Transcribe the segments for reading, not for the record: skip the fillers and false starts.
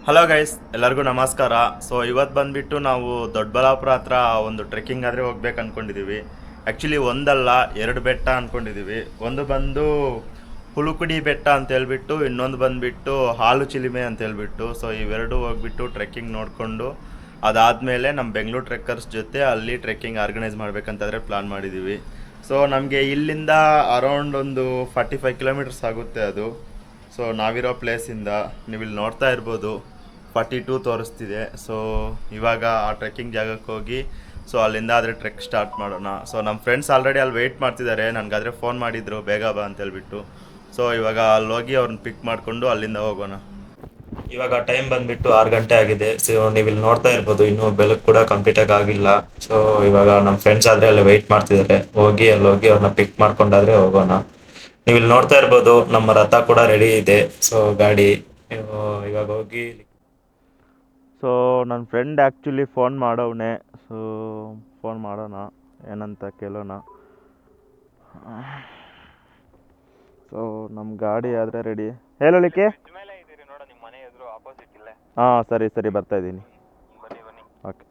Hello guys, ಎಲ್ಲರಿಗೂ ನಮಸ್ಕಾರ. So ಇವತ್ತು ಬಂದ್ಬಿಟ್ಟು ನಾವು ದೊಡ್ಡಬಳ್ಳಾಪುರ ಹತ್ರ ಒಂದು ಟ್ರೆಕ್ಕಿಂಗ್ ಆದರೆ ಹೋಗ್ಬೇಕು ಅಂದ್ಕೊಂಡಿದ್ದೀವಿ. ಆ್ಯಕ್ಚುಲಿ ಒಂದಲ್ಲ ಎರಡು ಬೆಟ್ಟ ಅಂದ್ಕೊಂಡಿದ್ದೀವಿ. ಒಂದು ಬಂದು ಹುಳುಕುಡಿ ಬೆಟ್ಟ ಅಂತ ಹೇಳ್ಬಿಟ್ಟು, ಇನ್ನೊಂದು ಬಂದುಬಿಟ್ಟು ಹಾಲು ಚಿಲಿಮೆ ಅಂತ ಹೇಳ್ಬಿಟ್ಟು. ಸೊ ಇವೆರಡು ಹೋಗ್ಬಿಟ್ಟು ಟ್ರೆಕ್ಕಿಂಗ್ ನೋಡಿಕೊಂಡು ಅದಾದಮೇಲೆ ನಮ್ಮ ಬೆಂಗಳೂರು ಟ್ರೆಕ್ಕರ್ಸ್ ಜೊತೆ ಅಲ್ಲಿ ಟ್ರೆಕ್ಕಿಂಗ್ ಆರ್ಗನೈಸ್ ಮಾಡಬೇಕಂತಾದರೆ ಪ್ಲಾನ್ ಮಾಡಿದ್ದೀವಿ. ಸೊ ನಮಗೆ ಇಲ್ಲಿಂದ ಅರೌಂಡ್ ಒಂದು 45 ಕಿಲೋಮೀಟರ್ಸ್ ಆಗುತ್ತೆ ಅದು. ಸೊ ನಾವಿರೋ ಪ್ಲೇಸಿಂದ ನೀವು ಇಲ್ಲಿ ನೋಡ್ತಾ ಇರ್ಬೋದು 42 ತೋರಿಸ್ತಿದೆ. ಸೊ ಇವಾಗ ಆ ಟ್ರೆಕ್ಕಿಂಗ್ ಜಾಗಕ್ಕೆ ಹೋಗಿ ಸೊ ಅಲ್ಲಿಂದ ಆದರೆ ಟ್ರೆಕ್ ಸ್ಟಾರ್ಟ್ ಮಾಡೋಣ. ಸೊ ನಮ್ಮ ಫ್ರೆಂಡ್ಸ್ ಆಲ್ರೆಡಿ ಅಲ್ಲಿ ವೆಯ್ಟ್ ಮಾಡ್ತಿದ್ದಾರೆ. ನನಗಾದರೆ ಫೋನ್ ಮಾಡಿದರು ಬೇಗ ಬಾ ಅಂತ ಹೇಳ್ಬಿಟ್ಟು. ಸೊ ಇವಾಗ ಅಲ್ಲಿ ಹೋಗಿ ಅವ್ರನ್ನ ಪಿಕ್ ಮಾಡಿಕೊಂಡು ಅಲ್ಲಿಂದ ಹೋಗೋಣ. ಇವಾಗ ಟೈಮ್ ಬಂದ್ಬಿಟ್ಟು 6 ಗಂಟೆ ಆಗಿದೆ. ಸೊ ನೀವು ಇಲ್ಲಿ ನೋಡ್ತಾ ಇರ್ಬೋದು ಇನ್ನೂ ಬೆಳಕು ಕೂಡ ಕಂಪ್ಲೀಟಾಗಿ ಆಗಿಲ್ಲ. ಸೊ ಇವಾಗ ನಮ್ಮ ಫ್ರೆಂಡ್ಸ್ ಆದರೆ ಅಲ್ಲಿ ವೆಯ್ಟ್ ಮಾಡ್ತಿದ್ದಾರೆ. ಅಲ್ಲಿ ಹೋಗಿ ಅವ್ರನ್ನ ಪಿಕ್ ಮಾಡ್ಕೊಂಡಾದ್ರೆ ಹೋಗೋಣ. ನೀವು ಇಲ್ಲಿ ನೋಡ್ತಾ ಇರ್ಬೋದು ನಮ್ಮ ರಥ ಕೂಡ ರೆಡಿ ಇದೆ. ಸೊ ಗಾಡಿ ಇವಾಗ ಹೋಗಿ. ಸೊ ನನ್ನ ಫ್ರೆಂಡ್ ಆ್ಯಕ್ಚುಲಿ ಫೋನ್ ಮಾಡವನೆ. ಸೊ ಫೋನ್ ಮಾಡೋಣ, ಏನಂತ ಕೇಳೋಣ. ಸೊ ನಮ್ಮ ಗಾಡಿ ಆದರೆ ರೆಡಿ. ಹೇಳಲಿಕ್ಕೆ ಹಾಂ, ಸರಿ ಸರಿ, ಬರ್ತಾ ಇದ್ದೀನಿ. ಓಕೆ.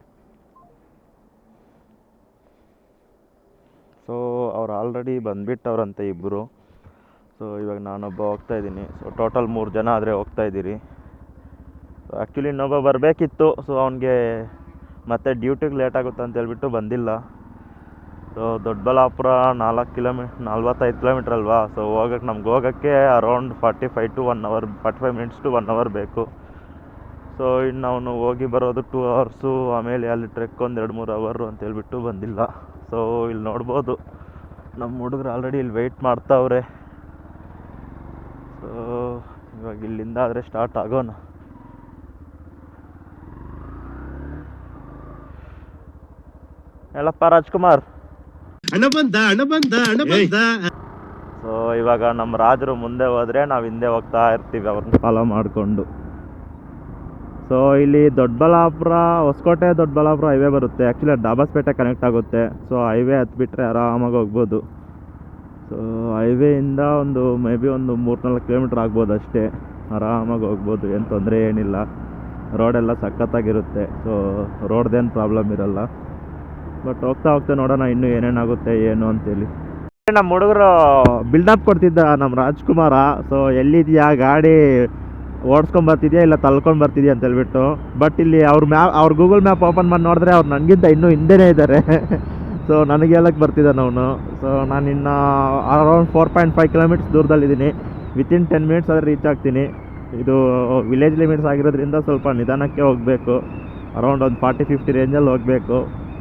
ಸೊ ಅವ್ರು ಆಲ್ರೆಡಿ ಬಂದುಬಿಟ್ಟವ್ರಂತೆ ಇಬ್ಬರು. ಸೊ ಇವಾಗ ನಾನೊಬ್ಬ ಹೋಗ್ತಾ ಇದ್ದೀನಿ. ಸೊ ಟೋಟಲ್ 3 ಜನ ಆದರೆ ಹೋಗ್ತಾ ಇದ್ದೀರಿ. ಸೊ ಆ್ಯಕ್ಚುಲಿ ಇನ್ನೊಬ್ಬ ಬರಬೇಕಿತ್ತು. ಸೊ ಅವನಿಗೆ ಮತ್ತೆ ಡ್ಯೂಟಿಗೆ ಲೇಟ್ ಆಗುತ್ತೆ ಅಂತ ಹೇಳ್ಬಿಟ್ಟು ಬಂದಿಲ್ಲ. ಸೊ ದೊಡ್ಡಬಳ್ಳಾಪುರ 45 ಕಿಲೋಮೀಟ್ರ್ ಅಲ್ವಾ. ಸೊ ನಮ್ಗೆ ಹೋಗೋಕ್ಕೆ ಅರೌಂಡ್ 45 ಮಿನಿಟ್ಸ್ ಟು 1 ಅವರ್ ಬೇಕು. ಸೊ ಇನ್ನು ಅವನು ಹೋಗಿ ಬರೋದು 2 ಅವರ್ಸು, ಆಮೇಲೆ ಅಲ್ಲಿ ಟ್ರೆಕ್ ಒಂದು 2-3 ಅವರು ಅಂತ ಹೇಳ್ಬಿಟ್ಟು ಬಂದಿಲ್ಲ. ಸೊ ಇಲ್ಲಿ ನೋಡ್ಬೋದು ನಮ್ಮ ಹುಡುಗರು ಆಲ್ರೆಡಿ ಇಲ್ಲಿ ವೆಯ್ಟ್ ಮಾಡ್ತಾವ್ರೆ. ಸೊ ಇವಾಗ ಇಲ್ಲಿಂದ ಆದರೆ ಸ್ಟಾರ್ಟ್ ಆಗೋಣ. ಹೇಳಪ್ಪ ರಾಜ್ಕುಮಾರ್. ಸೊ ಇವಾಗ ನಮ್ಮ ರಾಜರು ಮುಂದೆ ಹೋದರೆ ನಾವು ಹಿಂದೆ ಹೋಗ್ತಾ ಇರ್ತೀವಿ ಅವ್ರನ್ನ ಫಾಲೋ ಮಾಡಿಕೊಂಡು. ಸೊ ಇಲ್ಲಿ ದೊಡ್ಡಬಳ್ಳಾಪುರ ಹೊಸಕೋಟೆ ದೊಡ್ಡಬಳ್ಳಾಪುರ ಹೈವೇ ಬರುತ್ತೆ. ಆ್ಯಕ್ಚುಲಿ ಡಾಬಾಸ್ಪೇಟೆ ಕನೆಕ್ಟ್ ಆಗುತ್ತೆ. ಸೊ ಹೈವೇ ಹತ್ಬಿಟ್ರೆ ಆರಾಮಾಗಿ ಹೋಗ್ಬೋದು. ಸೊ ಹೈವೇಯಿಂದ ಮೇ ಬಿ ಒಂದು 3-4 ಕಿಲೋಮೀಟ್ರ್ ಆಗ್ಬೋದು ಅಷ್ಟೇ. ಆರಾಮಾಗಿ ಹೋಗ್ಬೋದು, ಏನು ತೊಂದರೆ ಏನಿಲ್ಲ. ರೋಡೆಲ್ಲ ಸಖತ್ತಾಗಿರುತ್ತೆ. ಸೊ ರೋಡ್ದೇನು ಪ್ರಾಬ್ಲಮ್ ಇರಲ್ಲ. ಬಟ್ ಹೋಗ್ತಾ ಹೋಗ್ತಾ ನೋಡೋಣ ಇನ್ನೂ ಏನೇನಾಗುತ್ತೆ ಏನು ಅಂತೇಳಿ. ನಮ್ಮ ಹುಡುಗರು ಬಿಲ್ಡಪ್ ಕೊಡ್ತಿದ್ದ ನಮ್ಮ ರಾಜ್ಕುಮಾರ. ಸೊ ಎಲ್ಲಿದೆಯಾ ಗಾಡಿ, ಓಡಿಸ್ಕೊಂಬರ್ತಿದ್ಯಾ ಇಲ್ಲ ತಳ್ಕೊಂಡು ಬರ್ತಿದ್ಯಾ ಅಂತ ಹೇಳ್ಬಿಟ್ಟು. ಬಟ್ ಇಲ್ಲಿ ಅವ್ರ ಗೂಗಲ್ ಮ್ಯಾಪ್ ಓಪನ್ ಮಾಡಿ ನೋಡಿದ್ರೆ ಅವ್ರು ನನಗಿಂತ ಇನ್ನೂ ಹಿಂದೆನೇ ಇದ್ದಾರೆ. ಸೊ ನನಗೆ ಹೇಳಕ್ಕೆ ಬರ್ತಿದ್ದಾನೆ ಅವನು. ಸೊ ನಾನು ಇನ್ನು ಅರೌಂಡ್ 4.5 ಕಿಲೋಮೀಟರ್ಸ್ ದೂರದಲ್ಲಿದ್ದೀನಿ. ವಿತಿನ್ 10 ಮಿನಿಟ್ಸ್ ಆದರೆ ರೀಚ್ ಆಗ್ತೀನಿ. ಇದು ವಿಲೇಜ್ ಲಿಮಿಟ್ಸ್ ಆಗಿರೋದ್ರಿಂದ ಸ್ವಲ್ಪ ನಿಧಾನಕ್ಕೆ ಹೋಗಬೇಕು. ಅರೌಂಡ್ ಒಂದು 40-50 ರೇಂಜಲ್ಲಿ ಹೋಗಬೇಕು.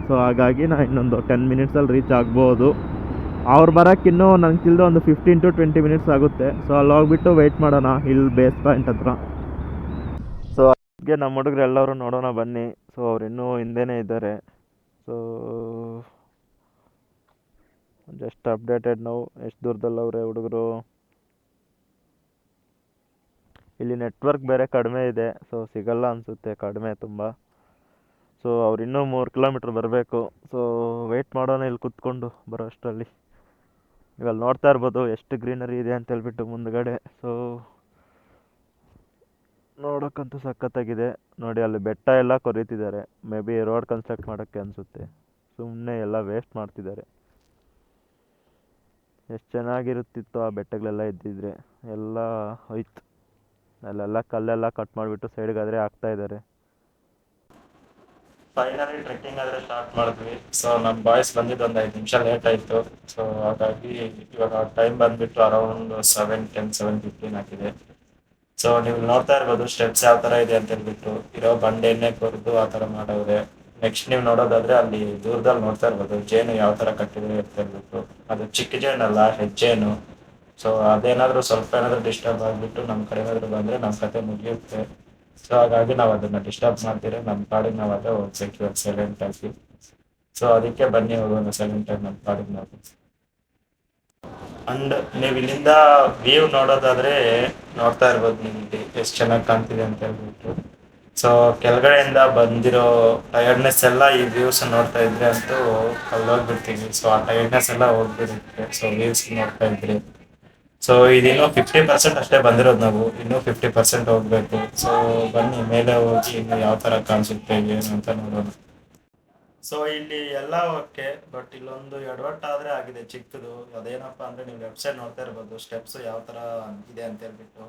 ಸೊ ಹಾಗಾಗಿ ನಾನು ಇನ್ನೊಂದು 10 ಮಿನಿಟ್ಸಲ್ಲಿ ರೀಚ್ ಆಗ್ಬೋದು. ಅವ್ರು ಬರೋಕ್ಕಿನ್ನೂ ನನಗೆ ತಿಳಿದು ಒಂದು 15-20 ಮಿನಿಟ್ಸ್ ಆಗುತ್ತೆ. ಸೊ ಅಲ್ಲಿ ಹೋಗ್ಬಿಟ್ಟು ವೆಯ್ಟ್ ಮಾಡೋಣ ಇಲ್ಲಿ ಬೇಸ್ ಪಾಯಿಂಟ್ ಹತ್ರ. ಸೊ ಹಾಗೆ ನಮ್ಮ ಹುಡುಗರು ಎಲ್ಲರೂ ನೋಡೋಣ ಬನ್ನಿ. ಸೊ ಅವ್ರು ಇನ್ನೂ ಹಿಂದೆನೇ ಇದ್ದಾರೆ. ಸೊ ಜಸ್ಟ್ ಅಪ್ಡೇಟೆಡ್ ನಾವು ಎಷ್ಟು ದೂರದಲ್ಲವ್ರೆ ಹುಡುಗರು. ಇಲ್ಲಿ ನೆಟ್ವರ್ಕ್ ಬೇರೆ ಕಡಿಮೆ ಇದೆ. ಸೊ ಸಿಗಲ್ಲ ಅನಿಸುತ್ತೆ, ಕಡಿಮೆ ತುಂಬ. ಸೊ ಅವ್ರು ಇನ್ನೂ 3 ಕಿಲೋಮೀಟ್ರ್ ಬರಬೇಕು. ಸೊ ವೆಯ್ಟ್ ಮಾಡೋಣ ಇಲ್ಲಿ ಕೂತ್ಕೊಂಡು ಬರೋ ಅಷ್ಟರಲ್ಲಿ. ಇವಾಗ ನೋಡ್ತಾ ಇರ್ಬೋದು ಎಷ್ಟು ಗ್ರೀನರಿ ಇದೆ ಅಂತ ಹೇಳ್ಬಿಟ್ಟು ಮುಂದ್ಗಡೆ. ಸೊ ನೋಡೋಕ್ಕಂತೂ ಸಖತ್ತಾಗಿದೆ ನೋಡಿ. ಅಲ್ಲಿ ಬೆಟ್ಟ ಎಲ್ಲ ಕೊರೀತಿದ್ದಾರೆ. ಮೇ ಬಿ ರೋಡ್ ಕನ್ಸ್ಟ್ರಕ್ಟ್ ಮಾಡೋಕ್ಕೆ ಅನಿಸುತ್ತೆ. ಸುಮ್ಮನೆ ಎಲ್ಲ ವೇಸ್ಟ್ ಮಾಡ್ತಿದ್ದಾರೆ. ಎಷ್ಟು ಚೆನ್ನಾಗಿರುತ್ತಿತ್ತು ಆ ಬೆಟ್ಟಗಳೆಲ್ಲ ಇದ್ದಿದ್ರೆ. ಎಲ್ಲ ಹೋಯ್ತು. ಅಲ್ಲೆಲ್ಲ ಕಲ್ಲೆಲ್ಲ ಕಟ್ ಮಾಡಿಬಿಟ್ಟು ಸೈಡ್ಗಾದರೆ ಹಾಕ್ತಾಯಿದ್ದಾರೆ. ಫೈನಲಿ ಟ್ರೆಕ್ಕಿಂಗ್ ಆದರೆ ಸ್ಟಾರ್ಟ್ ಮಾಡಿದ್ವಿ. ಸೊ ನಮ್ಮ ಬಾಯ್ಸ್ ಬಂದಿದ್ದು ಒಂದು 5 ನಿಮಿಷ ಲೇಟ್ ಆಯಿತು. ಸೊ ಹಾಗಾಗಿ ಇವಾಗ ಟೈಮ್ ಬಂದುಬಿಟ್ಟು ಅರೌಂಡ್ 7:10-7:15 ಆಗಿದೆ. ಸೊ ನೀವು ನೋಡ್ತಾ ಇರ್ಬೋದು ಸ್ಟೆಪ್ಸ್ ಯಾವ ಥರ ಇದೆ ಅಂತ ಹೇಳ್ಬಿಟ್ಟು. ಇರೋ ಬಂಡೆಯನ್ನೇ ಕೊರೆದು ಆ ಥರ ಮಾಡವ್ರೆ. ನೆಕ್ಸ್ಟ್ ನೀವು ನೋಡೋದಾದರೆ ಅಲ್ಲಿ ದೂರದಲ್ಲಿ ನೋಡ್ತಾ ಇರ್ಬೋದು ಜೇನು ಯಾವ ಥರ ಕಟ್ಟಿದೆ ಅಂತ ಹೇಳ್ಬಿಟ್ಟು. ಅದು ಚಿಕ್ಕ ಜೇನಲ್ಲ, ಹೆಜ್ಜೇನು. ಸೊ ಅದೇನಾದರೂ ಸ್ವಲ್ಪ ಏನಾದರೂ ಡಿಸ್ಟರ್ಬ್ ಆಗಿಬಿಟ್ಟು ನಮ್ಮ ಕಡೆ ಏನಾದರೂ ಬಂದರೆ ನಮ್ಮ ಕತೆ ಮುಗಿಯುತ್ತೆ. ಸೊ ಹಾಗಾಗಿ ನಾವು ಅದನ್ನು ಡಿಸ್ಟರ್ಬ್ ಮಾಡ್ತೀರಿ. ನಮ್ಮ ಪಾಡಿಗೆ ನಾವು ಅದೇ ಹೋಗ್ಬೇಕು ಇವಾಗ ಸೈಲೆಂಟ್ ಆಗಿ. ಸೊ ಅದಕ್ಕೆ ಬನ್ನಿ ಹೋಗೋಣ ಸೈಲೆಂಟ್ ಆಗಿ ನಮ್ಮ ಪಾಡಿಗೆ ನಾವು. ಅಂಡ್ ನೀವು ಇಲ್ಲಿಂದ ವ್ಯೂ ನೋಡೋದಾದ್ರೆ ನೋಡ್ತಾ ಇರ್ಬೋದು ನಿಮಗೆ ಎಷ್ಟು ಚೆನ್ನಾಗಿ ಕಾಣ್ತಿದೆ ಅಂತ ಹೇಳ್ಬಿಟ್ಟು. ಸೊ ಕೆಳಗಡೆಯಿಂದ ಬಂದಿರೋ ಟಯರ್ಡ್ನೆಸ್ ಎಲ್ಲ ಈ ವ್ಯೂಸ್ ನೋಡ್ತಾ ಇದ್ರೆ ಅಂತೂ ಅಲ್ಲಿ ಹೋಗ್ಬಿಡ್ತೀವಿ. ಸೊ ಆ ಟಯರ್ಡ್ನೆಸ್ ಎಲ್ಲ ಹೋಗ್ಬಿಡುತ್ತೆ. ಸೊ ವ್ಯೂಸ್ ನೋಡ್ತಾ ಇದ್ರಿ. ಸೊ ಇದಿನ್ನೂ 50% ಅಷ್ಟೇ ಬಂದಿರೋದು, ನಾವು ಇನ್ನೂ 50% ಹೋಗ್ಬೇಕು. ಸೊ ಬನ್ನಿ ಮೇಲೆ ಹೋಗಿ ಇನ್ನು ಯಾವ ತರ ಕಾಣಿಸುತ್ತೆ ಏನು ಅಂತ ನೋಡೋಣ. ಸೊ ಇಲ್ಲಿ ಎಲ್ಲ ಓಕೆ, ಬಟ್ ಇಲ್ಲೊಂದು ಎಡವಟ್ಟಾದ್ರೆ ಆಗಿದೆ ಚಿಕ್ಕದು. ಅದೇನಪ್ಪ ಅಂದ್ರೆ ನೀವು ಲೆಫ್ಟ್ ಸೈಡ್ ನೋಡ್ತಾ ಇರ್ಬೋದು ಸ್ಟೆಪ್ಸ್ ಯಾವ ತರ ಇದೆ ಅಂತ ಹೇಳ್ಬಿಟ್ಟು.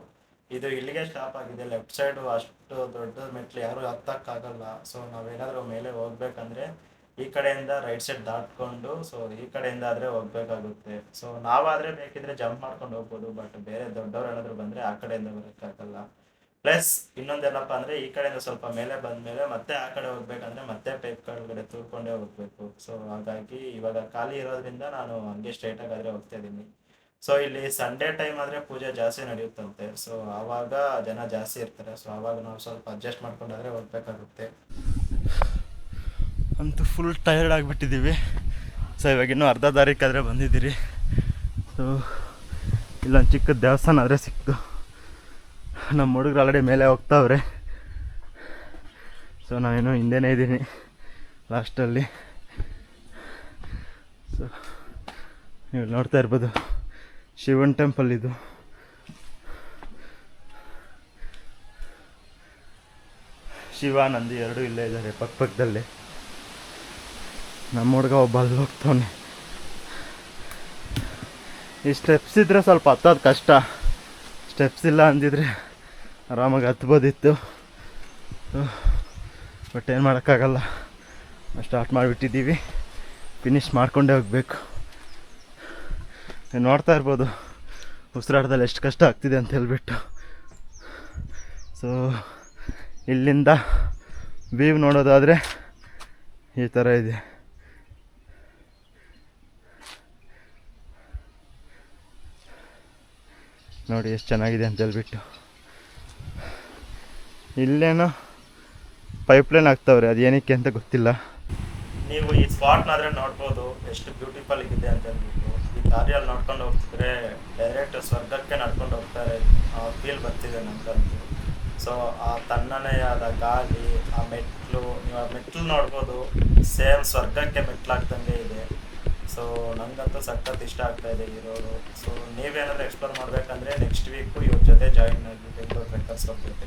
ಇದು ಇಲ್ಲಿಗೆ ಸ್ಟಾಪ್ ಆಗಿದೆ. ಲೆಫ್ಟ್ ಸೈಡ್ ಅಷ್ಟು ದೊಡ್ಡ ಮೆಟ್ಲು ಯಾರು ಹತ್ತಕ್ಕಾಗಲ್ಲ. ಸೊ ನಾವೇನಾದ್ರೂ ಮೇಲೆ ಹೋಗ್ಬೇಕಂದ್ರೆ ಈ ಕಡೆಯಿಂದ ರೈಟ್ ಸೈಡ್ ದಾಟ್ಕೊಂಡು ಸೊ ಈ ಕಡೆಯಿಂದ ಆದ್ರೆ ಹೋಗ್ಬೇಕಾಗುತ್ತೆ. ಸೊ ನಾವಾದ್ರೆ ಬೇಕಿದ್ರೆ ಜಂಪ್ ಮಾಡ್ಕೊಂಡು ಹೋಗ್ಬೋದು, ಬಟ್ ಬೇರೆ ದೊಡ್ಡವ್ರು ಏನಾದ್ರು ಬಂದ್ರೆ ಆ ಕಡೆಯಿಂದ ಬರೋಕ್ಕಾಗಲ್ಲ. ಪ್ಲಸ್ ಇನ್ನೊಂದೇನಪ್ಪ ಅಂದ್ರೆ ಈ ಕಡೆಯಿಂದ ಸ್ವಲ್ಪ ಮೇಲೆ ಬಂದ್ಮೇಲೆ ಮತ್ತೆ ಆ ಕಡೆ ಹೋಗ್ಬೇಕಂದ್ರೆ ಮತ್ತೆ ಪೈಪ್ ಕೆಳಗಡೆ ತೂರ್ಕೊಂಡೇ ಹೋಗ್ಬೇಕು. ಸೊ ಹಾಗಾಗಿ ಇವಾಗ ಖಾಲಿ ಇರೋದ್ರಿಂದ ನಾನು ಹಂಗೆ ಸ್ಟ್ರೈಟ್ ಆಗಾದ್ರೆ ಹೋಗ್ತಾ ಇದ್ದೀನಿ. ಸೊ ಇಲ್ಲಿ ಸಂಡೇ ಟೈಮ್ ಆದ್ರೆ ಪೂಜೆ ಜಾಸ್ತಿ ನಡೆಯುತ್ತಂತೆ. ಸೊ ಆವಾಗ ಜನ ಜಾಸ್ತಿ ಇರ್ತಾರೆ. ಸೊ ಆವಾಗ ನಾವು ಸ್ವಲ್ಪ ಅಡ್ಜಸ್ಟ್ ಮಾಡ್ಕೊಂಡಾದ್ರೆ ಹೋಗ್ಬೇಕಾಗುತ್ತೆ. ಅಂತೂ ಫುಲ್ ಟಯರ್ಡ್ ಆಗಿಬಿಟ್ಟಿದ್ದೀವಿ. ಸೊ ಇವಾಗ ಇನ್ನೂ ಅರ್ಧ ದಾರಿಕಾದ್ರೆ ಬಂದಿದ್ದೀರಿ. ಸೊ ಇಲ್ಲೊಂದು ಚಿಕ್ಕ ದೇವಸ್ಥಾನ ಆದರೆ ಸಿಕ್ತು. ನಮ್ಮ ಹುಡುಗರು ಆಲ್ರೆಡಿ ಮೇಲೆ ಹೋಗ್ತಾವ್ರೆ. ಸೊ ನಾನೇನು ಹಿಂದೆನೇ ಇದ್ದೀನಿ ಲಾಸ್ಟಲ್ಲಿ. ಸೊ ನೀವು ನೋಡ್ತಾ ಇರ್ಬೋದು ಶಿವನ್ ಟೆಂಪಲ್ ಇದು. ಶಿವ ನಂದಿ ಎರಡೂ ಇಲ್ಲೇ ಇದ್ದಾರೆ ಪಕ್ಕದಲ್ಲಿ. ನಮ್ಮ ಹುಡುಗ ಒಬ್ಬ ಅಲ್ಲಿ ಹೋಗ್ತಾವನೆ. ಈ ಸ್ಟೆಪ್ಸ್ ಇದ್ದರೆ ಸ್ವಲ್ಪ ಹತ್ತೋದು ಕಷ್ಟ. ಸ್ಟೆಪ್ಸ್ ಇಲ್ಲ ಅಂದಿದ್ರೆ ಆರಾಮಾಗಿ ಹತ್ಬೋದಿತ್ತು. ಬಟ್ ಏನು ಮಾಡೋಕ್ಕಾಗಲ್ಲ, ಸ್ಟಾರ್ಟ್ ಮಾಡಿಬಿಟ್ಟಿದ್ದೀವಿ, ಫಿನಿಷ್ ಮಾಡಿಕೊಂಡೇ ಹೋಗಬೇಕು. ನೀವು ನೋಡ್ತಾ ಇರ್ಬೋದು ಉಸಿರಾಟದಲ್ಲಿ ಎಷ್ಟು ಕಷ್ಟ ಆಗ್ತಿದೆ ಅಂತ ಹೇಳ್ಬಿಟ್ಟು. ಸೊ ಇಲ್ಲಿಂದ ವ್ಯೂ ನೋಡೋದಾದರೆ ಈ ಥರ ಇದೆ. ನೋಡಿ ಎಷ್ಟು ಚೆನ್ನಾಗಿದೆ ಅಂತ ಹೇಳ್ಬಿಟ್ಟು. ಇಲ್ಲೇನೋ ಪೈಪ್ಲೈನ್ ಆಗ್ತಾವ್ರೆ, ಅದು ಏನಕ್ಕೆ ಅಂತ ಗೊತ್ತಿಲ್ಲ. ನೀವು ಈ ಸ್ಪಾಟ್ನಾದ್ರೆ ನೋಡ್ಬೋದು ಎಷ್ಟು ಬ್ಯೂಟಿಫುಲ್ ಇದೆ ಅಂತ ಹೇಳ್ಬಿಟ್ಟು. ಈ ದಾರಿಯಲ್ಲಿ ನೋಡ್ಕೊಂಡು ಹೋಗ್ತಿದ್ರೆ ಡೈರೆಕ್ಟ್ ಸ್ವರ್ಗಕ್ಕೆ ನಡ್ಕೊಂಡು ಹೋಗ್ತಾರೆ ಫೀಲ್ ಬರ್ತಿದೆ ನಮ್ಗಂತೂ. ಸೊ ಆ ತಣ್ಣನೇ ಆದ ಗಾಳಿ, ಆ ಮೆಟ್ಲು, ನೀವು ಆ ಮೆಟ್ಲು ನೋಡ್ಬೋದು ಸೇಮ್ ಸ್ವರ್ಗಕ್ಕೆ ಮೆಟ್ಲಾಗ್ದಂಗೆ ಇದೆ. ಸೊ ನನಗಂತೂ ಸಖತ್ ಇಷ್ಟ ಆಗ್ತಾ ಇದೆ ಈ ರೋಡು. ಸೊ ನೀವೇನಾದರೂ ಎಕ್ಸ್ಪ್ಲೋರ್ ಮಾಡಬೇಕಂದ್ರೆ ನೆಕ್ಸ್ಟ್ ವೀಕು ಇವ್ರ ಜೊತೆ ಜಾಯಿನ್ ಆಗಿ ಬೆಂಗಳೂರು ಟ್ರೆಕ್ಕರ್ಸ್ ಜೊತೆ.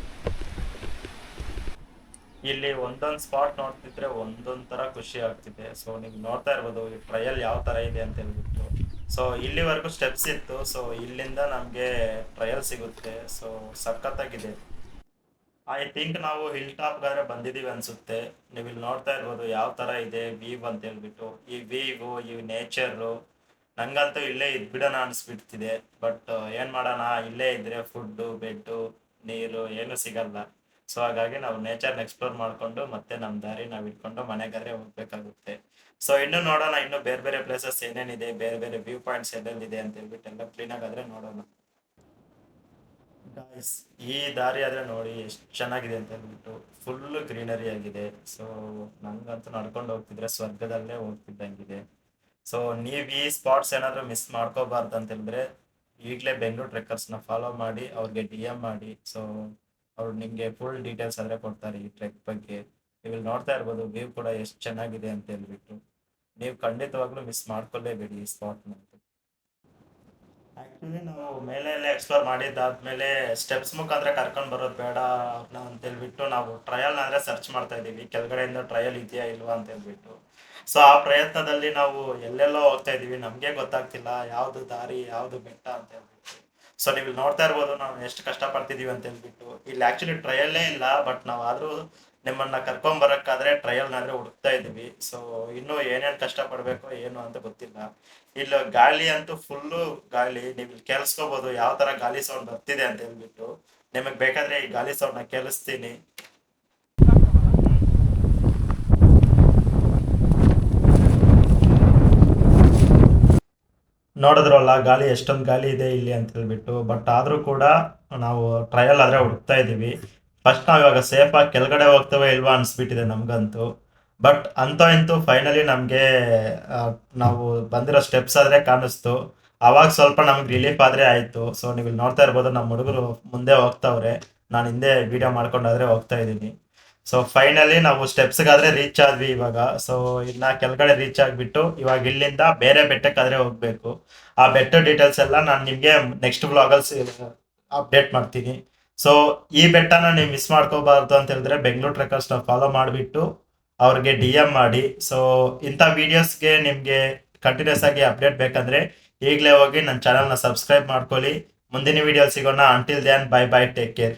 ಇಲ್ಲಿ ಒಂದೊಂದು ಸ್ಪಾಟ್ ನೋಡ್ತಿದ್ರೆ ಒಂದೊಂದು ಥರ ಖುಷಿ ಆಗ್ತಿದೆ. ಸೊ ನೀವು ನೋಡ್ತಾ ಇರ್ಬೋದು ಈ ಟ್ರಯಲ್ ಯಾವ ಥರ ಇದೆ ಅಂತ ಹೇಳ್ಬಿಟ್ಟು. ಸೊ ಇಲ್ಲಿವರೆಗೂ ಸ್ಟೆಪ್ಸ್ ಇತ್ತು. ಸೊ ಇಲ್ಲಿಂದ ನಮಗೆ ಟ್ರಯಲ್ ಸಿಗುತ್ತೆ. ಸೊ ಸಖತ್ತಾಗಿದೆ. ಐ ಥಿಂಕ್ ನಾವು ಹಿಲ್ ಟಾಪ್ಗಾದ್ರೆ ಬಂದಿದ್ದೀವಿ ಅನಿಸುತ್ತೆ. ನೀವು ಇಲ್ಲಿ ನೋಡ್ತಾ ಇರ್ಬೋದು ಯಾವ ಥರ ಇದೆ ವೀವ್ ಅಂತ ಹೇಳ್ಬಿಟ್ಟು. ಈ ವೀವು, ಈ ನೇಚರು ನಂಗಂತೂ ಇಲ್ಲೇ ಇದ್ಬಿಡೋಣ ಅನಿಸ್ಬಿಡ್ತಿದೆ. ಬಟ್ ಏನು ಮಾಡೋಣ, ಇಲ್ಲೇ ಇದ್ದರೆ ಫುಡ್ಡು, ಬೆಡ್ಡು, ನೀರು ಏನೂ ಸಿಗಲ್ಲ. ಸೊ ಹಾಗಾಗಿ ನಾವು ನೇಚರ್ನ ಎಕ್ಸ್ಪ್ಲೋರ್ ಮಾಡಿಕೊಂಡು ಮತ್ತೆ ನಮ್ಮ ದಾರಿ ನಾವು ಇಟ್ಕೊಂಡು ಮನೆಗಾದ್ರೆ ಹೋಗ್ಬೇಕಾಗುತ್ತೆ. ಸೊ ಇನ್ನೂ ನೋಡೋಣ, ಇನ್ನೂ ಬೇರೆ ಬೇರೆ ಪ್ಲೇಸಸ್ ಏನೇನಿದೆ, ಬೇರೆ ಬೇರೆ ವ್ಯೂ ಪಾಯಿಂಟ್ಸ್ ಎಲ್ಲೆಲ್ಲಿದೆ ಅಂತ ಹೇಳ್ಬಿಟ್ಟು ಎಲ್ಲ ಕ್ಲೀನಾಗಾದರೆ ನೋಡೋಣ. ಗಾಯ್ಸ್ ಈ ದಾರಿ ಆದರೆ ನೋಡಿ ಎಷ್ಟು ಚೆನ್ನಾಗಿದೆ ಅಂತ ಹೇಳ್ಬಿಟ್ಟು. ಫುಲ್ಲು ಗ್ರೀನರಿ ಆಗಿದೆ. ಸೊ ನನಗಂತೂ ನಡ್ಕೊಂಡು ಹೋಗ್ತಿದ್ರೆ ಸ್ವರ್ಗದಲ್ಲೇ ಹೋಗ್ತಿದ್ದಂಗಿದೆ. ಸೊ ನೀವು ಈ ಸ್ಪಾಟ್ಸ್ ಏನಾದರೂ ಮಿಸ್ ಮಾಡ್ಕೋಬಾರ್ದು ಅಂತ ಹೇಳಿದ್ರೆ ಈಗಲೇ ಬೆಂಗಳೂರು ಟ್ರೆಕ್ಕರ್ಸ್ನ ಫಾಲೋ ಮಾಡಿ ಅವ್ರಿಗೆ DM ಮಾಡಿ. ಸೊ ಅವ್ರು ನಿಮಗೆ ಫುಲ್ ಡೀಟೇಲ್ಸ್ ಆದರೆ ಕೊಡ್ತಾರೆ ಈ ಟ್ರೆಕ್ ಬಗ್ಗೆ. ನೀವು ಇಲ್ಲಿ ನೋಡ್ತಾ ಇರ್ಬೋದು ವ್ಯೂ ಕೂಡ ಎಷ್ಟು ಚೆನ್ನಾಗಿದೆ ಅಂತ ಹೇಳ್ಬಿಟ್ಟು. ನೀವು ಖಂಡಿತವಾಗ್ಲೂ ಮಿಸ್ ಮಾಡ್ಕೊಳ್ಳೇಬೇಡಿ ಈ ಸ್ಪಾಟ್ನ. ಆ್ಯಕ್ಚುಲಿ ನಾವು ಮೇಲೆ ಎಲ್ಲ ಎಕ್ಸ್ಪ್ಲೋರ್ ಮಾಡಿದ್ದಾದ್ಮೇಲೆ ಸ್ಟೆಪ್ಸ್ ಮುಖಾಂತರ ಕರ್ಕೊಂಡು ಬರೋದು ಬೇಡ ಅವ್ರನ್ನ ಅಂತ ಹೇಳ್ಬಿಟ್ಟು ನಾವು ಟ್ರಯಲ್ನಾದರೆ ಸರ್ಚ್ ಮಾಡ್ತಾ ಇದ್ದೀವಿ, ಕೆಳಗಡೆಯಿಂದ ಟ್ರಯಲ್ ಇದೆಯಾ ಇಲ್ವಾ ಅಂತ ಹೇಳ್ಬಿಟ್ಟು. ಸೊ ಆ ಪ್ರಯತ್ನದಲ್ಲಿ ನಾವು ಎಲ್ಲೆಲ್ಲೋ ಹೋಗ್ತಾ ಇದ್ದೀವಿ, ನಮಗೆ ಗೊತ್ತಾಗ್ತಿಲ್ಲ ಯಾವುದು ದಾರಿ ಯಾವುದು ಬೆಟ್ಟ ಅಂತ ಹೇಳ್ಬಿಟ್ಟು. ಸೊ ನೀವು ಇಲ್ಲಿ ನೋಡ್ತಾ ಇರ್ಬೋದು ನಾವು ಎಷ್ಟು ಕಷ್ಟಪಡ್ತಿದ್ದೀವಿ ಅಂತ ಹೇಳ್ಬಿಟ್ಟು. ಇಲ್ಲಿ ಆ್ಯಕ್ಚುಲಿ ಟ್ರಯಲ್ಲೇ ಇಲ್ಲ, ಬಟ್ ನಾವು ಆದರೂ ನಿಮ್ಮನ್ನು ಕರ್ಕೊಂಬರೋಕ್ಕಾದ್ರೆ ಟ್ರಯಲ್ನಾದರೆ ಹುಡುಕ್ತಾ ಇದ್ದೀವಿ. ಸೊ ಇನ್ನೂ ಏನೇನು ಕಷ್ಟಪಡಬೇಕು ಏನು ಅಂತ ಗೊತ್ತಿಲ್ಲ. ಇಲ್ಲ ಗಾಳಿ ಅಂತೂ ಫುಲ್ಲು ಗಾಳಿ. ನೀವು ಇಲ್ಲಿ ಕೇಳಿಸ್ಕೋಬೋದು ಯಾವ ಥರ ಗಾಳಿ ಸೌಂಡ್ ಬರ್ತಿದೆ ಅಂತ ಹೇಳ್ಬಿಟ್ಟು. ನಿಮಗೆ ಬೇಕಾದರೆ ಈ ಗಾಳಿ ಸೌಂಡ್ನ ಕೇಳಿಸ್ತೀನಿ. ನೋಡಿದ್ರಲ್ಲ ಗಾಳಿ ಎಷ್ಟೊಂದು ಗಾಳಿ ಇದೆ ಇಲ್ಲಿ ಅಂತ ಹೇಳ್ಬಿಟ್ಟು. ಬಟ್ ಆದರೂ ಕೂಡ ನಾವು ಟ್ರಯಲ್ ಆದರೆ ಹುಡುಕ್ತಾ ಇದ್ದೀವಿ. ಫಸ್ಟ್ ನಾವು ಇವಾಗ ಸೇಫಾಗಿ ಕೆಳಗಡೆ ಹೋಗ್ತೇವೆ ಇಲ್ವಾ ಅನಿಸ್ಬಿಟ್ಟಿದೆ ನಮಗಂತೂ. ಬಟ್ ಅಂತೂ ಇಂತೂ ಫೈನಲಿ ನಮಗೆ ನಾವು ಬಂದಿರೋ ಸ್ಟೆಪ್ಸ್ ಆದರೆ ಕಾಣಿಸ್ತು. ಆವಾಗ ಸ್ವಲ್ಪ ನಮ್ಗೆ ರಿಲೀಫ್ ಆದರೆ ಆಯಿತು. ಸೊ ನೀವು ಇಲ್ಲಿ ನೋಡ್ತಾ ಇರ್ಬೋದು ನಮ್ಮ ಹುಡುಗರು ಮುಂದೆ ಹೋಗ್ತಾವ್ರೆ, ನಾನು ಹಿಂದೆ ವಿಡಿಯೋ ಮಾಡ್ಕೊಂಡಾದ್ರೆ ಹೋಗ್ತಾ ಇದ್ದೀನಿ. ಸೊ ಫೈನಲಿ ನಾವು ಸ್ಟೆಪ್ಸ್ಗಾದ್ರೆ ರೀಚ್ ಆದ್ವಿ ಇವಾಗ. ಸೊ ಇನ್ನ ಕೆಳಗಡೆ ರೀಚ್ ಆಗಿಬಿಟ್ಟು ಇವಾಗ ಇಲ್ಲಿಂದ ಬೇರೆ ಬೆಟ್ಟಕ್ಕಾದ್ರೆ ಹೋಗ್ಬೇಕು. ಆ ಬೆಟ್ಟ ಡೀಟೇಲ್ಸ್ ಎಲ್ಲ ನಾನು ನಿಮಗೆ ನೆಕ್ಸ್ಟ್ ವ್ಲಾಗಲ್ಲಿ ಅಪ್ಡೇಟ್ ಮಾಡ್ತೀನಿ. ಸೊ ಈ ಬೆಟ್ಟನ ನೀವು ಮಿಸ್ ಮಾಡ್ಕೋಬಾರ್ದು ಅಂತ ಹೇಳಿದ್ರೆ ಬೆಂಗಳೂರು ಟ್ರೆಕ್ಕರ್ಸ್ನ ಫಾಲೋ ಮಾಡಿಬಿಟ್ಟು ಅವ್ರಿಗೆ DM ಮಾಡಿ. ಸೊ ಇಂಥ ವಿಡಿಯೋಸ್ಗೆ ನಿಮಗೆ ಕಂಟಿನ್ಯೂಸ್ ಆಗಿ ಅಪ್ಡೇಟ್ ಬೇಕಂದ್ರೆ ಈಗಲೇ ಹೋಗಿ ನನ್ನ ಚಾನಲ್ನ ಸಬ್ಸ್ಕ್ರೈಬ್ ಮಾಡ್ಕೊಳ್ಳಿ. ಮುಂದಿನ ವಿಡಿಯೋ ಸಿಗೋಣ. Until then bye bye, take care.